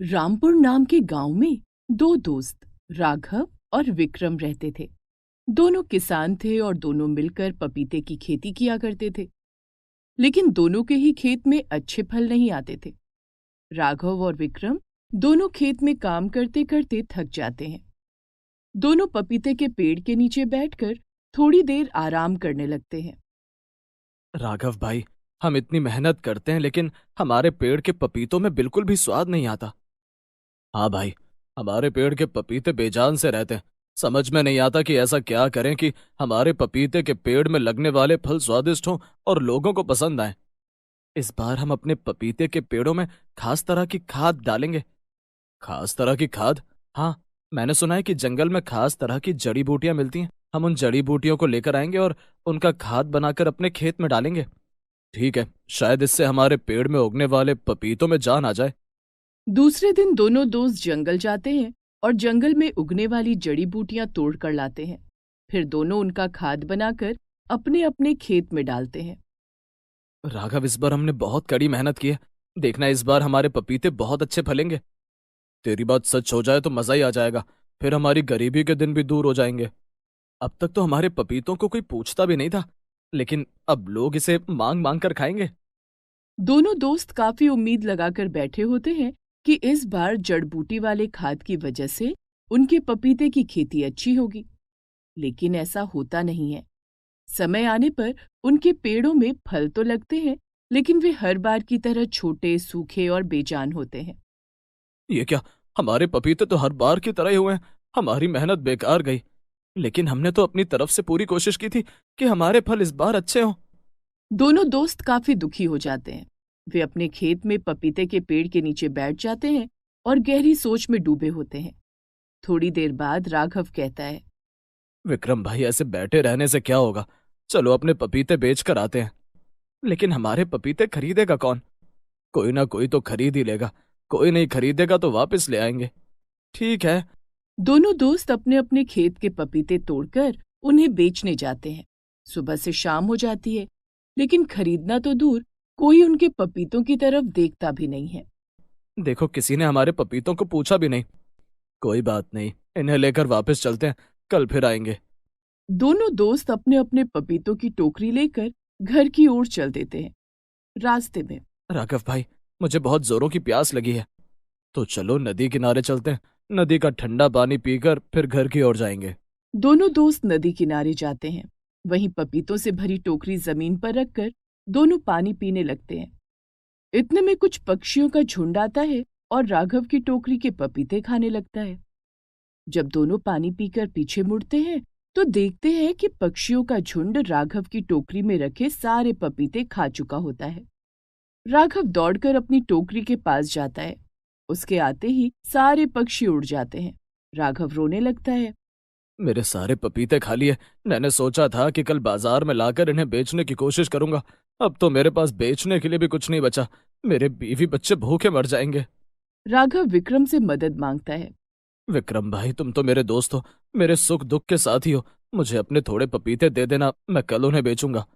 रामपुर नाम के गांव में दो दोस्त राघव और विक्रम रहते थे। दोनों किसान थे और दोनों मिलकर पपीते की खेती किया करते थे। लेकिन दोनों के ही खेत में अच्छे फल नहीं आते थे। राघव और विक्रम दोनों खेत में काम करते करते थक जाते हैं। दोनों पपीते के पेड़ के नीचे बैठकर थोड़ी देर आराम करने लगते हैं। राघव भाई, हम इतनी मेहनत करते हैं लेकिन हमारे पेड़ के पपीतों में बिल्कुल भी स्वाद नहीं आता। हाँ भाई, हमारे पेड़ के पपीते बेजान से रहते हैं। समझ में नहीं आता कि ऐसा क्या करें कि हमारे पपीते के पेड़ में लगने वाले फल स्वादिष्ट हों और लोगों को पसंद आए। इस बार हम अपने पपीते के पेड़ों में खास तरह की खाद डालेंगे। खास तरह की खाद? हाँ, मैंने सुना है कि जंगल में खास तरह की जड़ी बूटियां मिलती हैं। हम उन जड़ी बूटियों को लेकर आएंगे और उनका खाद बनाकर अपने खेत में डालेंगे। ठीक है, शायद इससे हमारे पेड़ में उगने वाले पपीतों में जान आ जाए। दूसरे दिन दोनों दोस्त जंगल जाते हैं और जंगल में उगने वाली जड़ी बूटियां तोड़ कर लाते हैं। फिर दोनों उनका खाद बनाकर अपने अपने खेत में डालते हैं। राघव, इस बार हमने बहुत कड़ी मेहनत की है। देखना, इस बार हमारे पपीते बहुत अच्छे फलेंगे। तेरी बात सच हो जाए तो मजा ही आ जाएगा। फिर हमारी गरीबी के दिन भी दूर हो जाएंगे। अब तक तो हमारे पपीतों को कोई पूछता भी नहीं था, लेकिन अब लोग इसे मांग मांग कर खाएंगे। दोनों दोस्त काफी उम्मीद लगाकर बैठे होते हैं कि इस बार जड़ बूटी वाले खाद की वजह से उनके पपीते की खेती अच्छी होगी। लेकिन ऐसा होता नहीं है। समय आने पर उनके पेड़ों में फल तो लगते हैं, लेकिन वे हर बार की तरह छोटे, सूखे और बेजान होते हैं। ये क्या, हमारे पपीते तो हर बार की तरह ही हुए हैं। हमारी मेहनत बेकार गई। लेकिन हमने तो अपनी तरफ से पूरी कोशिश की थी कि हमारे फल इस बार अच्छे हों। दोनों दोस्त काफी दुखी हो जाते हैं। वे अपने खेत में पपीते के पेड़ के नीचे बैठ जाते हैं और गहरी सोच में डूबे होते हैं। थोड़ी देर बाद राघव कहता है, विक्रम भाई, ऐसे बैठे रहने से क्या होगा? चलो अपने पपीते बेच कर आते हैं। लेकिन हमारे पपीते खरीदेगा कौन? कोई ना कोई तो खरीद ही लेगा। कोई नहीं खरीदेगा तो वापस ले आएंगे। ठीक है। दोनों दोस्त अपने अपने खेत के पपीते तोड़कर उन्हें बेचने जाते हैं। सुबह से शाम हो जाती है, लेकिन खरीदना तो दूर, कोई उनके पपीतों की तरफ देखता भी नहीं है। देखो, किसी ने हमारे पपीतों को पूछा भी नहीं। कोई बात नहीं, इन्हें लेकर वापस चलते हैं। कल फिर आएंगे। दोनों दोस्त अपने अपने पपीतों की टोकरी लेकर घर की ओर चल देते हैं। रास्ते में राघव भाई, मुझे बहुत जोरों की प्यास लगी है। तो चलो नदी किनारे चलते हैं। नदी का ठंडा पानी पीकर फिर घर की ओर जाएंगे। दोनों दोस्त नदी किनारे जाते हैं। वहीं पपीतों से भरी टोकरी जमीन पर रखकर दोनों पानी पीने लगते हैं। इतने में कुछ पक्षियों का झुंड आता है और राघव की टोकरी के पपीते खाने लगता है। जब दोनों पानी पीकर पीछे मुड़ते हैं तो देखते हैं कि पक्षियों का झुंड राघव की टोकरी में रखे सारे पपीते खा चुका होता है। राघव दौड़कर अपनी टोकरी के पास जाता है। उसके आते ही सारे पक्षी उड़ जाते हैं। राघव रोने लगता है। मेरे सारे पपीते खा लिए। मैंने सोचा था कि कल बाजार में लाकर इन्हें बेचने की कोशिश करूंगा। अब तो मेरे पास बेचने के लिए भी कुछ नहीं बचा। मेरे बीवी बच्चे भूखे मर जाएंगे। राघव विक्रम से मदद मांगता है। विक्रम भाई, तुम तो मेरे दोस्त हो, मेरे सुख दुख के साथी हो। मुझे अपने थोड़े पपीते दे देना, मैं कल उन्हें बेचूंगा।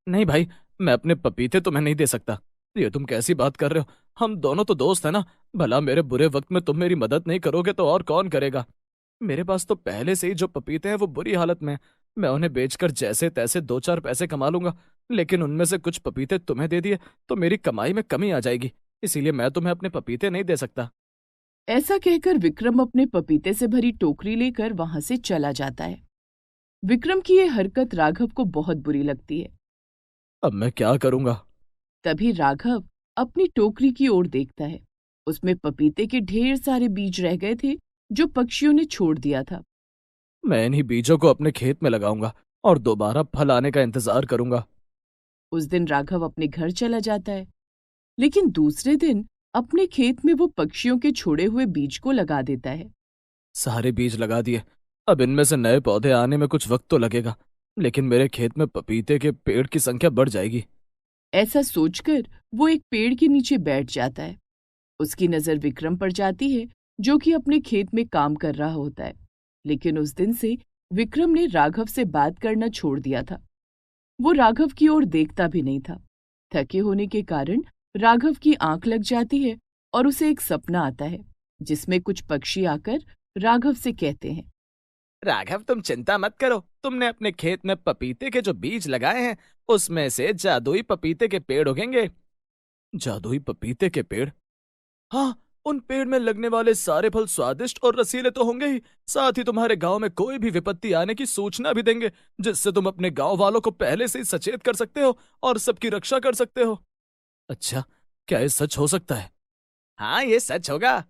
नहीं भाई, मैं अपने पपीते तुम्हें नहीं दे सकता। ये तुम कैसी बात कर रहे हो? हम दोनों तो दोस्त हैं ना। भला मेरे बुरे वक्त में तुम मेरी मदद नहीं करोगे तो और कौन करेगा? मेरे पास तो पहले से ही जो पपीते हैं वो बुरी हालत में हैं। मैं उन्हें बेचकर जैसे तैसे दो चार पैसे कमा लूंगा। लेकिन उनमें से कुछ पपीते तुम्हें दे दिए तो मेरी कमाई में कमी आ जाएगी। इसीलिए मैं तुम्हें अपने पपीते नहीं दे सकता। ऐसा कहकर विक्रम अपने पपीते से भरी टोकरी लेकर वहां से चला जाता है। विक्रम की ये हरकत राघव को बहुत बुरी लगती है। अब मैं क्या करूंगा? तभी राघव अपनी टोकरी की ओर देखता है। उसमें पपीते के ढेर सारे बीज रह गए थे जो पक्षियों ने छोड़ दिया था। मैं इन्हीं बीजों को अपने खेत में लगाऊंगा और दोबारा फल आने का इंतजार करूंगा। उस दिन राघव अपने घर चला जाता है, लेकिन दूसरे दिन अपने खेत में वो पक्षियों के छोड़े हुए बीज को लगा देता है। सारे बीज लगा दिए। अब इनमें से नए पौधे आने में कुछ वक्त तो लगेगा, लेकिन मेरे खेत में पपीते के पेड़ की संख्या बढ़ जाएगी। ऐसा सोचकर वो एक पेड़ के नीचे बैठ जाता है। उसकी नजर विक्रम पर जाती है, जो कि अपने खेत में काम कर रहा होता है। लेकिन उस दिन से विक्रम ने राघव से बात करना छोड़ दिया था। वो राघव की ओर देखता भी नहीं था। थके होने के कारण राघव की आंख लग जाती है और उसे एक सपना आता है जिसमें कुछ पक्षी आकर राघव से कहते हैं, राघव, तुम चिंता मत करो। तुमने अपने खेत में पपीते के जो बीज लगाए हैं उसमें से जादुई पपीते के पेड़ उगेंगे। जादुई पपीते के पेड़? हाँ, उन पेड़ में लगने वाले सारे फल स्वादिष्ट और रसीले तो होंगे ही, साथ ही तुम्हारे गांव में कोई भी विपत्ति आने की सूचना भी देंगे, जिससे तुम अपने गांव वालों को पहले से ही सचेत कर सकते हो और सबकी रक्षा कर सकते हो। अच्छा, क्या ये सच हो सकता है? हाँ, ये सच होगा।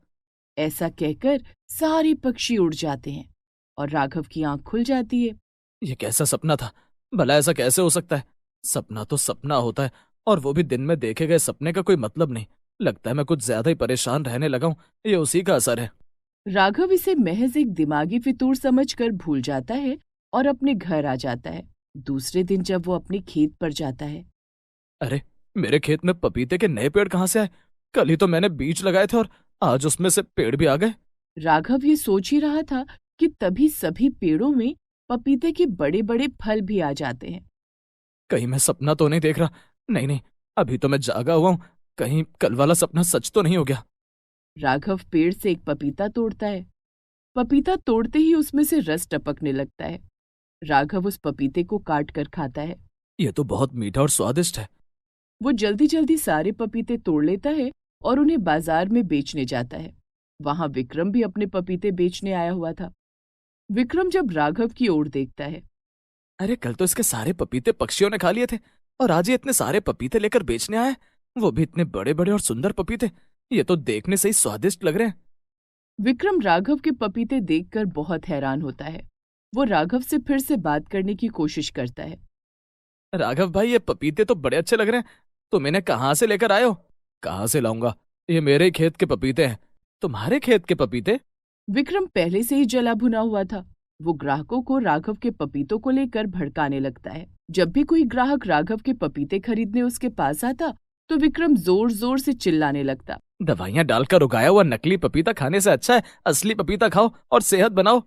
ऐसा कहकर सारे पक्षी उड़ जाते हैं और राघव की आंख खुल जाती है। ये कैसा सपना था? भला ऐसा कैसे हो सकता है? सपना तो सपना होता है, और वो भी दिन में देखे गए सपने का कोई मतलब नहीं। लगता है मैं कुछ ज्यादा ही परेशान रहने लगा हूँ। ये उसी का असर है। राघव इसे महज एक दिमागी फितूर समझकर भूल जाता है और अपने घर आ जाता है। दूसरे दिन जब वो अपने खेत पर जाता है, अरे, मेरे खेत में पपीते के नए पेड़ कहाँ से आए? कल ही तो मैंने बीज लगाए थे और आज उसमें से पेड़ भी आ गए। राघव ये सोच ही रहा था कि तभी सभी पेड़ों में पपीते के बड़े बड़े फल भी आ जाते हैं। कहीं मैं सपना तो नहीं देख रहा? नहीं नहीं, अभी तो मैं जागा हुआ हूँ। कहीं कल वाला सपना सच तो नहीं हो गया? राघव पेड़ से एक पपीता तोड़ता है। पपीता तोड़ते ही उसमें से रस टपकने लगता है। राघव उस पपीते को काट कर खाता है। ये तो बहुत मीठा और स्वादिष्ट है। वो जल्दी जल्दी सारे पपीते तोड़ लेता है और उन्हें बाजार में बेचने जाता है। वहां विक्रम भी अपने पपीते बेचने आया हुआ था। विक्रम जब राघव की ओर देखता है, अरे, कल तो इसके सारे पपीते पक्षियों ने खा लिए थे, और आज ये इतने सारे पपीते लेकर बेचने आए, वो भी इतने बड़े बड़े और सुंदर पपीते। ये तो देखने से ही स्वादिष्ट लग रहे हैं। विक्रम राघव के पपीते देखकर बहुत हैरान होता है। वो राघव से फिर से बात करने की कोशिश करता है। राघव भाई, ये पपीते तो बड़े अच्छे लग रहे हैं। तुम इन्हें कहाँ से लेकर आए हो? कहाँ से लाऊंगा? ये मेरे खेत के पपीते हैं। तुम्हारे खेत के पपीते? विक्रम पहले से ही जला भुना हुआ था। वो ग्राहकों को राघव के पपीतों को लेकर भड़काने लगता है। जब भी कोई ग्राहक राघव के पपीते खरीदने उसके पास आता तो विक्रम जोर जोर से चिल्लाने लगता, दवाइयां डालकर उगाया हुआ नकली पपीता खाने से अच्छा है असली पपीता खाओ और सेहत बनाओ।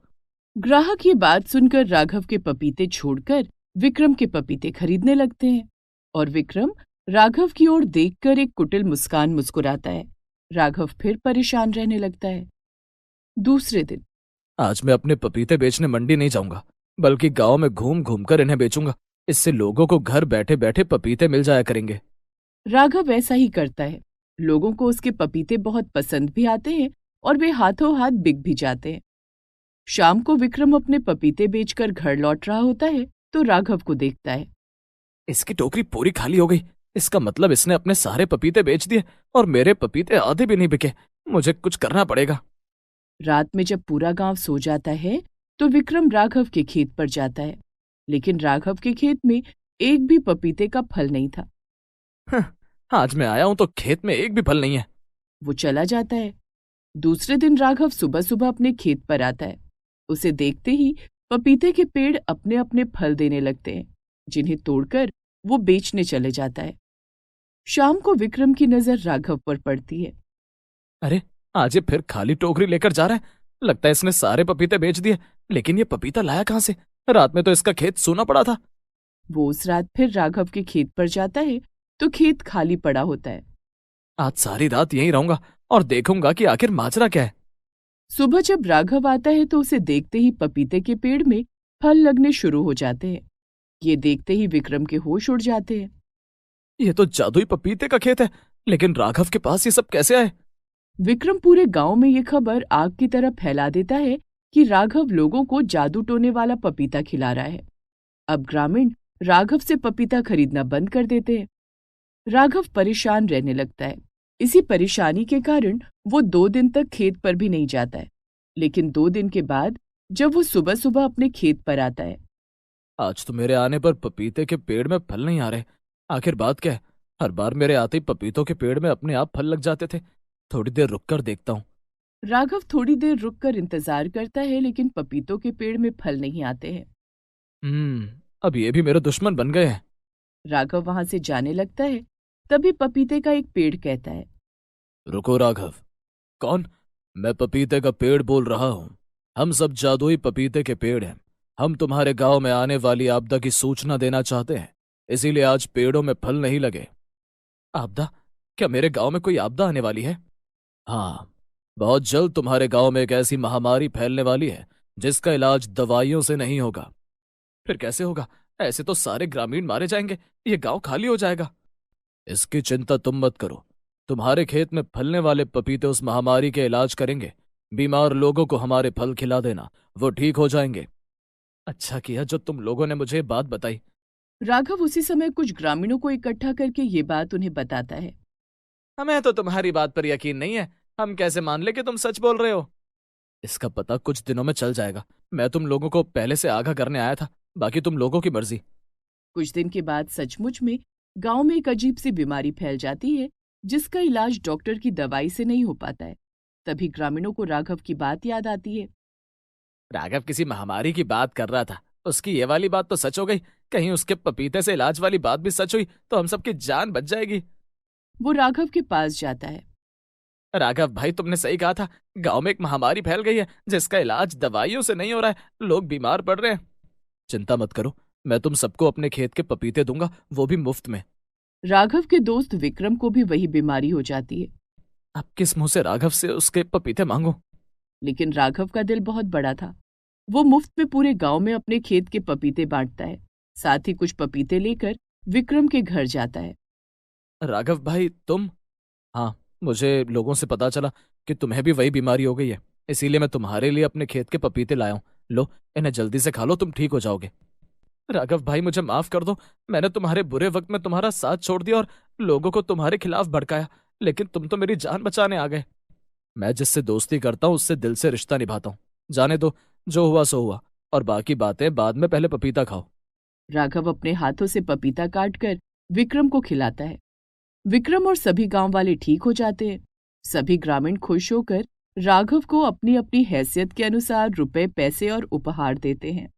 ग्राहक ये बात सुनकर राघव के पपीते छोड़कर विक्रम के पपीते खरीदने लगते हैं। और विक्रम राघव की ओर देखकर एक कुटिल मुस्कान मुस्कुराता है। राघव फिर परेशान रहने लगता है। दूसरे दिन आज मैं अपने पपीते बेचने मंडी नहीं जाऊंगा, बल्कि गांव में घूम घूम कर इन्हें बेचूंगा। इससे लोगों को घर बैठे बैठे पपीते मिल जाया करेंगे। राघव ऐसा ही करता है। लोगों को उसके पपीते बहुत पसंद भी आते हैं और वे हाथों हाथ बिक भी जाते हैं। शाम को विक्रम अपने पपीते बेचकर घर लौट रहा होता है तो राघव को देखता है। इसकी टोकरी पूरी खाली हो गई। इसका मतलब इसने अपने सारे पपीते बेच दिए और मेरे पपीते आधे भी नहीं बिके। मुझे कुछ करना पड़ेगा। रात में जब पूरा गांव सो जाता है तो विक्रम राघव के खेत पर जाता है, लेकिन राघव के खेत में एक भी पपीते का फल नहीं था। हं, आज मैं आया हूं तो खेत में एक भी फल नहीं है। वो चला जाता है। दूसरे दिन राघव सुबह सुबह अपने खेत पर आता है। उसे देखते ही पपीते के पेड़ अपने अपने फल देने लगते हैं, जिन्हें तोड़कर वो बेचने चले जाता है। शाम को विक्रम की नजर राघव पर पड़ती है। अरे, आज ये फिर खाली टोकरी लेकर जा रहा है। लगता है इसने सारे पपीते बेच दिए। लेकिन ये पपीता लाया कहाँ से? रात में तो इसका खेत सूना पड़ा था। वो उस रात फिर राघव के खेत पर जाता है तो खेत खाली पड़ा होता है। आज सारी रात यहीं रहूंगा और देखूंगा कि आखिर माजरा क्या है। सुबह जब राघव आता है तो उसे देखते ही पपीते के पेड़ में फल लगने शुरू हो जाते हैं। ये देखते ही विक्रम के होश उड़ जाते हैं। ये तो जादुई पपीते का खेत है, लेकिन राघव के पास ये सब कैसे आए? विक्रम पूरे गांव में ये खबर आग की तरह फैला देता है कि राघव लोगों को जादू टोने वाला पपीता खिला रहा है। अब ग्रामीण राघव से पपीता खरीदना बंद कर देते हैं। राघव परेशान रहने लगता है। इसी परेशानी के कारण वो 2 दिन तक खेत पर भी नहीं जाता है। लेकिन 2 दिन के बाद जब वो सुबह सुबह अपने खेत पर आता है, आज तो मेरे आने पर पपीते के पेड़ में फल नहीं आ रहे। आखिर बात क्या है? हर बार मेरे आते ही पपीतों के पेड़ में अपने आप फल लग जाते थे। थोड़ी देर रुक कर देखता हूँ। राघव थोड़ी देर रुककर इंतजार करता है, लेकिन पपीतों के पेड़ में फल नहीं आते हैं। अब ये भी मेरे दुश्मन बन गए हैं। राघव वहां से जाने लगता है। तभी पपीते का एक पेड़ कहता है, रुको राघव। कौन? मैं पपीते का पेड़ बोल रहा हूँ। हम सब जादुई पपीते के पेड़ हैं। हम तुम्हारे गांव में आने वाली आपदा की सूचना देना चाहते हैं, इसीलिए आज पेड़ों में फल नहीं लगे। आपदा? क्या मेरे गांव में कोई आपदा आने वाली है? हाँ, बहुत जल्द तुम्हारे गांव में एक ऐसी महामारी फैलने वाली है जिसका इलाज दवाइयों से नहीं होगा। फिर कैसे होगा? ऐसे तो सारे ग्रामीण मारे जाएंगे, ये गांव खाली हो जाएगा। इसकी चिंता तुम मत करो। तुम्हारे खेत में फलने वाले पपीते उस महामारी के इलाज करेंगे। बीमार लोगों को हमारे फल खिला देना, वो ठीक हो जाएंगे। अच्छा किया जो तुम लोगों ने मुझे ये बात बताई। राघव उसी समय कुछ ग्रामीणों को इकट्ठा करके ये बात उन्हें बताता है। हमें तो तुम्हारी बात पर यकीन नहीं है, हम कैसे मान ले कि तुम सच बोल रहे हो? इसका पता कुछ दिनों में चल जाएगा। मैं तुम लोगों को पहले से आगाह करने आया था, बाकी तुम लोगों की मर्जी। कुछ दिन के बाद सचमुच में गांव में एक अजीब सी बीमारी फैल जाती है जिसका इलाज डॉक्टर की दवाई से नहीं हो पाता है। तभी ग्रामीणों को राघव की बात याद आती है। राघव किसी महामारी की बात कर रहा था, उसकी ये वाली बात तो सच हो गई। कहीं उसके पपीते से इलाज वाली बात भी सच हुई तो हम सबकी जान बच जाएगी। वो राघव के पास जाता है। राघव भाई, तुमने सही कहा था। गांव में एक महामारी फैल गई है जिसका इलाज दवाइयों से नहीं हो रहा है, लोग बीमार पड़ रहे हैं। चिंता मत करो, मैं तुम सबको अपने खेत के पपीते दूंगा, वो भी मुफ्त में। राघव के दोस्त विक्रम को भी वही बीमारी हो जाती है। अब किस मुंह से राघव से उसके पपीते मांगो? लेकिन राघव का दिल बहुत बड़ा था। वो मुफ्त में पूरे गांव में अपने खेत के पपीते बांटता है। साथ ही कुछ पपीते लेकर विक्रम के घर जाता है। राघव भाई तुम? हाँ, मुझे लोगों से पता चला कि तुम्हें भी वही बीमारी हो गई है, इसीलिए मैं तुम्हारे लिए अपने खेत के पपीते लाया हूँ। लो, इन्हें जल्दी से खा लो, तुम ठीक हो जाओगे। राघव भाई, मुझे माफ कर दो। मैंने तुम्हारे बुरे वक्त में तुम्हारा साथ छोड़ दिया और लोगों को तुम्हारे खिलाफ भड़काया, लेकिन तुम तो मेरी जान बचाने आ गए। मैं जिससे दोस्ती करता हूँ उससे दिल से रिश्ता निभाता हूँ। जाने दो, जो हुआ सो हुआ, और बाकी बातें बाद में, पहले पपीता खाओ। राघव अपने हाथों से पपीता काटकर विक्रम को खिलाता है। विक्रम और सभी गांव वाले ठीक हो जाते हैं। सभी ग्रामीण खुश होकर राघव को अपनी अपनी हैसियत के अनुसार रुपए, पैसे और उपहार देते हैं।